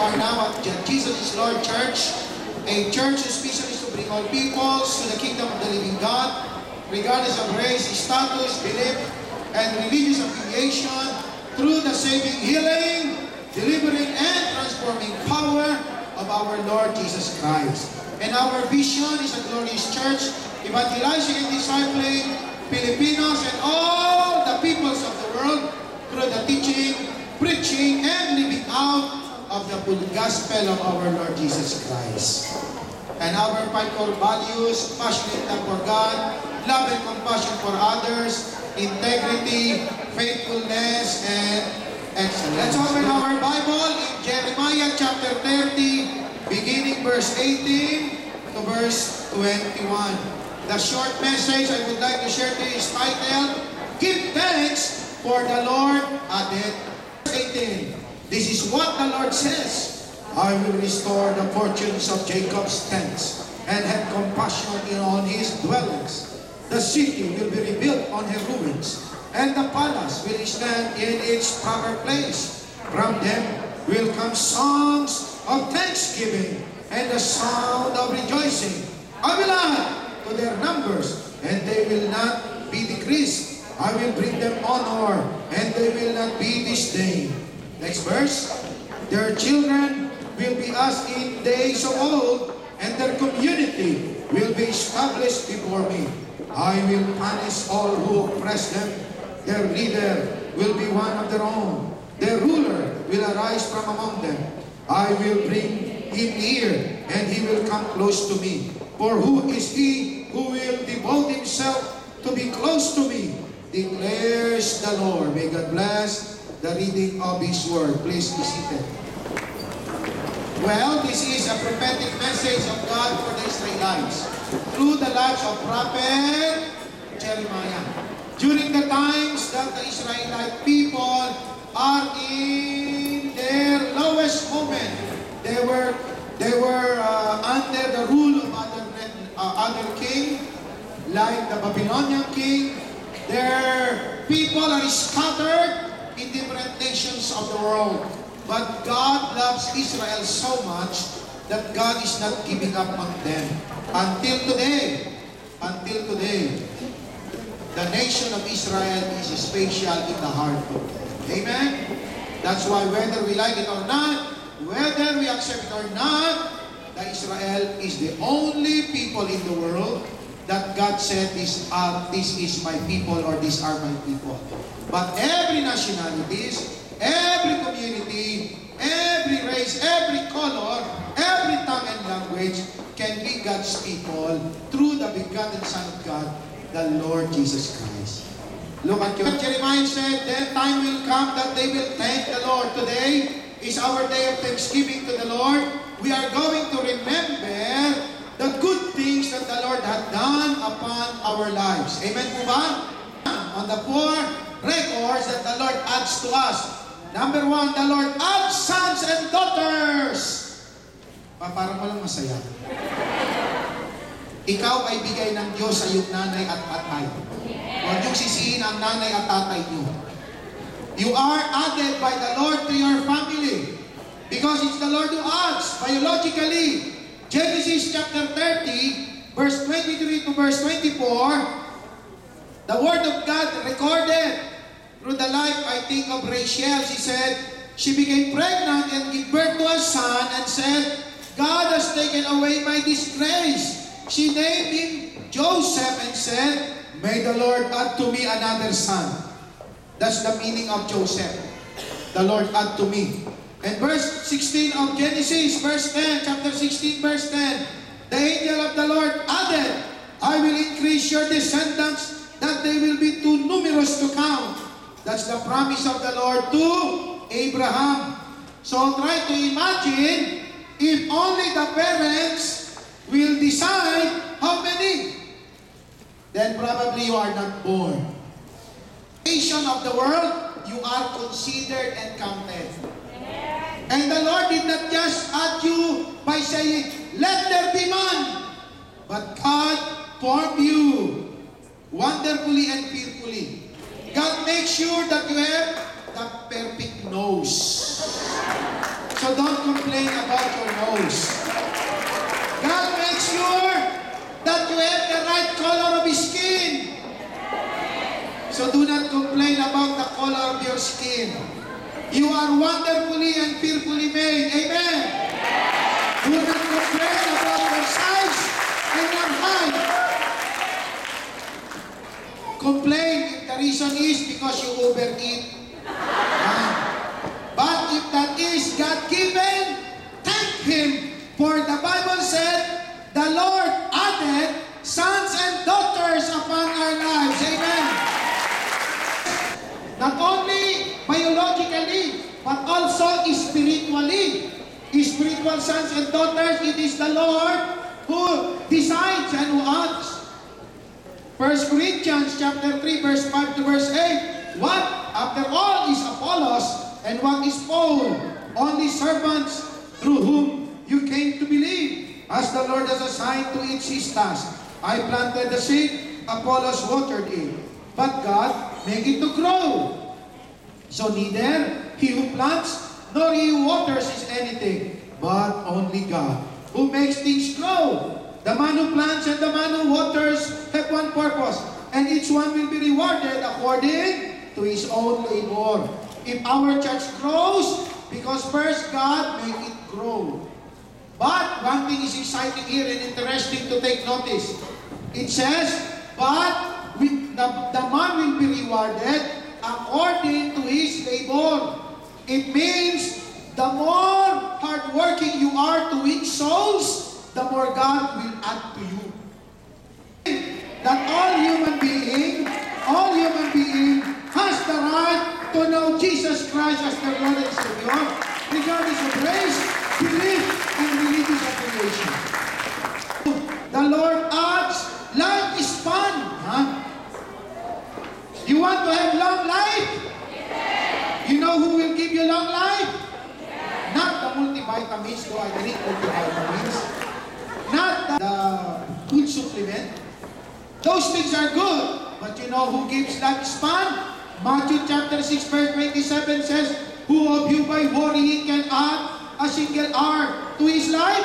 are now at Jesus is Lord Church, a church especially to bring all peoples to the kingdom of the living God, regardless of race, status, belief, and religious affiliation, through the saving, healing, delivering, and transforming power of our Lord Jesus Christ. And our vision is a glorious church, evangelizing and discipling Filipinos and all the peoples of the world through the teaching, preaching, and living out of the full gospel of our Lord Jesus Christ. And our 5 core values: passionate love for God, love and compassion for others, integrity, faithfulness, and excellence. Let's open our Bible in Jeremiah chapter 30, beginning verse 18 to verse 21. The short message I would like to share to you is titled, Give Thanks for the Lord Added. Verse 18. This is what the Lord says, I will restore the fortunes of Jacob's tents and have compassion on his dwellings. The city will be rebuilt on her ruins, and the palace will stand in its proper place. From them will come songs of thanksgiving and the sound of rejoicing. I will add to their numbers, and they will not be decreased. I will bring them honor, and they will not be disdained. Next verse. Their children will be as in days of old, and their community will be established before me. I will punish all who oppress them. Their leader will be one of their own. Their ruler will arise from among them. I will bring him near, and he will come close to me. For who is he who will devote himself to be close to me? Declares the Lord. May God bless the reading of His Word. Please be seated. Well, this is a prophetic message of God for the Israelites through the lives of Prophet Jeremiah. During the times that the Israelite people are in their lowest moment, they were under the rule of other king, like the Babylonian king. Their people are scattered in different nations of the world. But God loves Israel so much that God is not giving up on them. Until today, the nation of Israel is special in the heart of God. Amen? That's why whether we like it or not, whether we accept it or not, the Israel is the only people in the world that God said, this is my people, or these are my people. But every nationalities, every community, every race, every color, every tongue and language can be God's people through the begotten Son of God, the Lord Jesus Christ. Look at you. Jeremiah said, then time will come that they will thank the Lord. Today is our day of thanksgiving to the Lord. We are going to remember the good things that the Lord had done upon our lives. Amen po ba? On the 4 records that the Lord adds to us. Number 1, the Lord adds sons and daughters. Parang walang masaya. Ikaw ay bigay ng Diyos sa iyong nanay at tatay. Huwag niyong sisihin ang nanay at tatay niyo. You are added by the Lord to your family. Because it's the Lord who adds biologically. Genesis chapter 30, verse 23 to verse 24, the Word of God recorded through the life, I think, of Rachel. She said, she became pregnant and gave birth to a son and said, God has taken away my disgrace. She named him Joseph and said, may the Lord add to me another son. That's the meaning of Joseph. The Lord add to me. And verse 16 of Genesis, verse 10, chapter 16, verse 10, the angel of the Lord added, I will increase your descendants that they will be too numerous to count. That's the promise of the Lord to Abraham. So try to imagine if only the parents will decide how many, then probably you are not born. Nation of the world, you are considered and counted. And the Lord did not just add you by saying, let there be man. But God formed you wonderfully and fearfully. God makes sure that you have the perfect nose. So So don't complain about your nose. God makes sure that you have the right color of skin. So do not complain about the color of your skin. You are wonderfully and fearfully made. Amen. Do not complain about your size and your height. Complain if the reason is because you overeat. But if that is God-given, thank Him. For the Bible said, the Lord added sons and daughters upon our lives. Amen. Not only biologically, but also spiritually. Spiritual sons and daughters, it is the Lord who decides and who acts. 1 Corinthians chapter 3, verse 5 to verse 8. What, after all, is Apollos, and what is Paul? Only servants through whom you came to believe, as the Lord has assigned to each his task. I planted the seed, Apollos watered it, but God made it to grow. So neither he who plants nor he who waters is anything, but only God, who makes things grow. The man who plants and the man who waters have one purpose, and each one will be rewarded according to his own labor. If our church grows, because first God made it grow. But one thing is exciting here and interesting to take notice. It says, but the man will be rewarded according to his labor. It means the more hardworking you are to win souls, the more God will add to you. That all human being has the right to know Jesus Christ as their Lord and Savior, regardless of race, belief, and religious affiliation. The Lord adds, life is fun. You want to have long life? You know who will give you long life? Not the multivitamins, though I drink multivitamins. Not the food supplement. Those things are good. But you know who gives lifespan? Matthew chapter 6 verse 27 says, who of you by worrying can add a single hour to his life?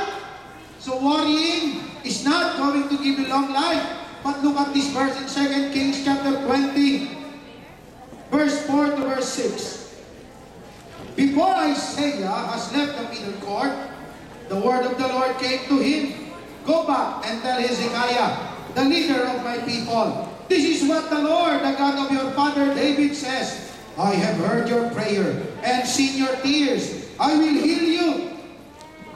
So worrying is not going to give you long life. But look at this verse in 2 Kings chapter 20, verse 4 to verse 6. Before Isaiah has left the middle court, the word of the Lord came to him. Go back and tell Hezekiah, the leader of my people, this is what the Lord, the God of your father David says. I have heard your prayer and seen your tears. I will heal you.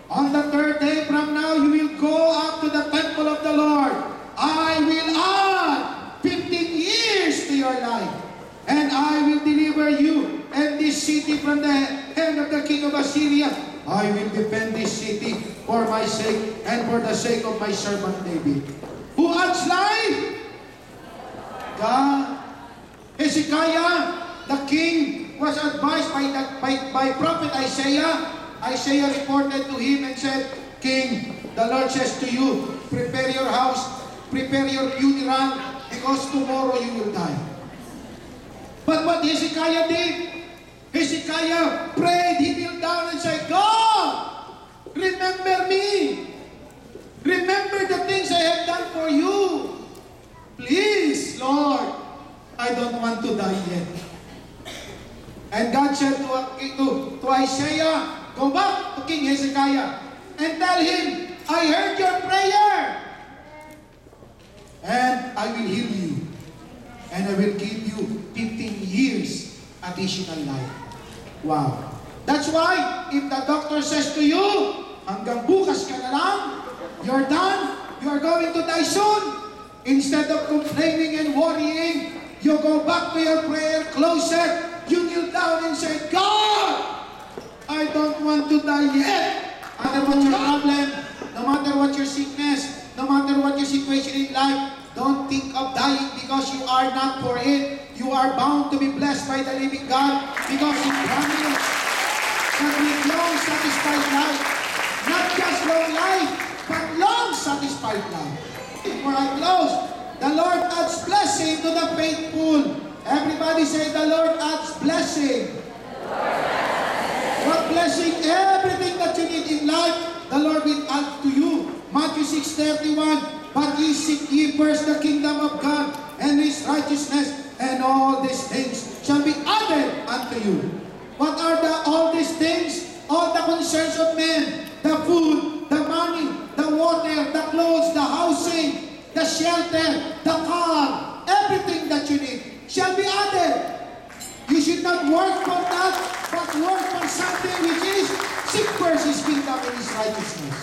On the third day from now, you will go up to the temple of the Lord. I will add 15 years to your life. And I will deliver you and this city from the hand of the king of Assyria. I will defend this city for my sake and for the sake of my servant David. Who adds life? God. Hezekiah, the king, was advised by prophet Isaiah. Isaiah reported to him and said, King, the Lord says to you, prepare your house, prepare your funeral, because tomorrow you will die. But what Hezekiah did, Hezekiah prayed, he knelt down and said, God, remember me. Remember the things I have done for you. Please, Lord, I don't want to die yet. And God said to Isaiah, go back to King Hezekiah and tell him, I heard your prayer. And I will heal you. And I will give you 15 years additional life. Wow. That's why, if the doctor says to you, hanggang bukas ka na lang, you're done, you're going to die soon, instead of complaining and worrying, you go back to your prayer closet, you kneel down and say, God, I don't want to die yet. No matter what your problem, no matter what your sickness, no matter what your situation in life, don't think of dying because you are not for it. You are bound to be blessed by the living God because He promised that with long satisfied life, not just long life, but long satisfied life. Before I close, the Lord adds blessing to the faithful. Everybody say, the Lord adds blessing. What blessing? blessing, everything that you need in life, the Lord will add to you. Matthew 6:31, but ye seek ye first the kingdom of God and His righteousness, and all these things shall be added unto you. What are all these things? All the concerns of men, the food, the money, the water, the clothes, the housing, the shelter, the car, everything that you need shall be added. You should not work for that, but work for something which is seek first His kingdom and His righteousness.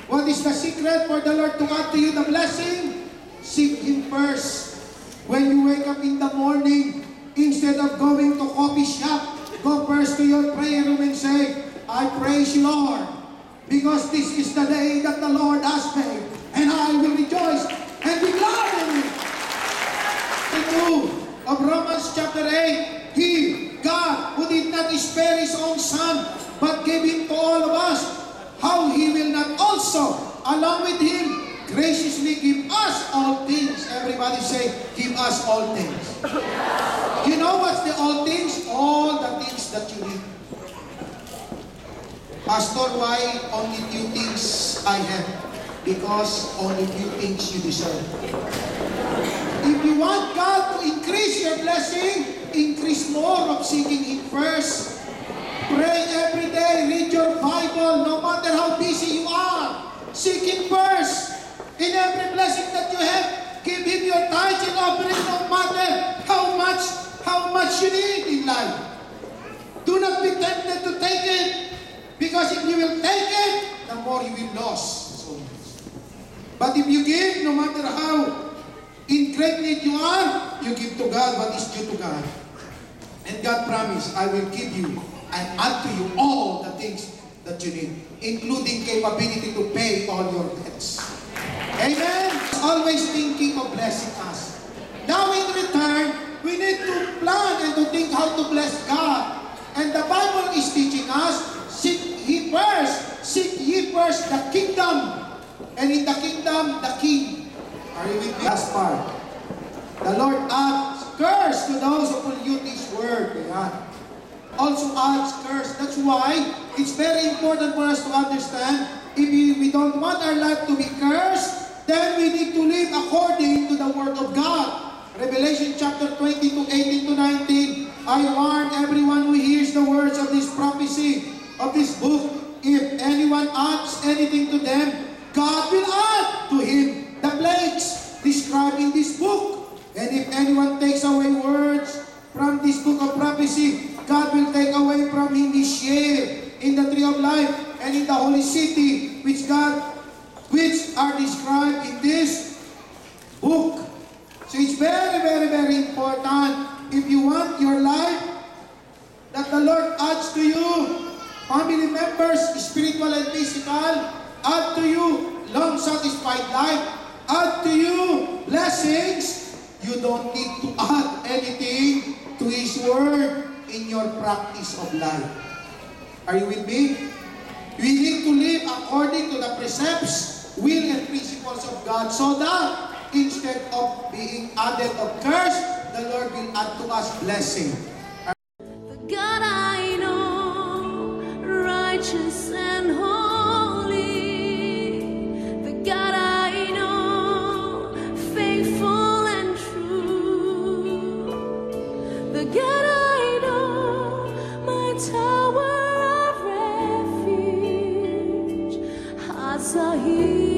What is the secret for the Lord to add to you the blessing? Seek Him first. When you wake up in the morning, instead of going to coffee shop, go first to your prayer room and say, I praise you, Lord, because this is the day that the Lord has made, and I will rejoice and be glad in it. The 2 of Romans chapter 8, He, God, who did not spare His own Son, but gave Him to all of us, how He will not also, along with Him, graciously give us all things. Everybody say, give us all things. You know what's the all things? All the things that you need. Pastor, why only few things I have? Because only few things you deserve. If you want God to increase your blessing, increase more of seeking Him first. Pray every day, read your Bible, no matter how busy you are. Seek Him first. In every blessing that you have, give Him your tithes and offering, no matter how much you need in life. Do not be tempted to take it, because if you will take it, the more you will lose. But if you give, no matter how in great need you are, you give to God what is due to God. And God promised, I will give you and add to you all the things that you need, including capability to pay all your debts. Amen? Always thinking of blessing us. Now in return, we need to plan and to think how to bless God. And the Bible is teaching us, seek ye first the kingdom. And in the kingdom, the king. Are you with me? Last part. The Lord adds curse to those who pollute His word. Also adds curse. That's why it's very important for us to understand, if we don't want our life to be cursed, then we need to live according to the Word of God. Revelation chapter 22, 18 to 19. I warn everyone who hears the words of this prophecy, of this book, if anyone adds anything to them, God will add to him the plagues described in this book. And if anyone takes away words from this book of prophecy, God will take away from him his share in the tree of life and in the holy city, which are described in this book. So it's very, very, very important, if you want your life that the Lord adds to you, family members, spiritual and physical, add to you long satisfied life, add to you blessings, you don't need to add anything to His Word in your practice of life. Are you with me? We need to live according to the precepts, will, and principles of God, so that instead of being added of curse, the Lord will add to us blessing. The God I know, righteous and holy. The God I know, faithful and true. The God I know, my tower of refuge, has a healer.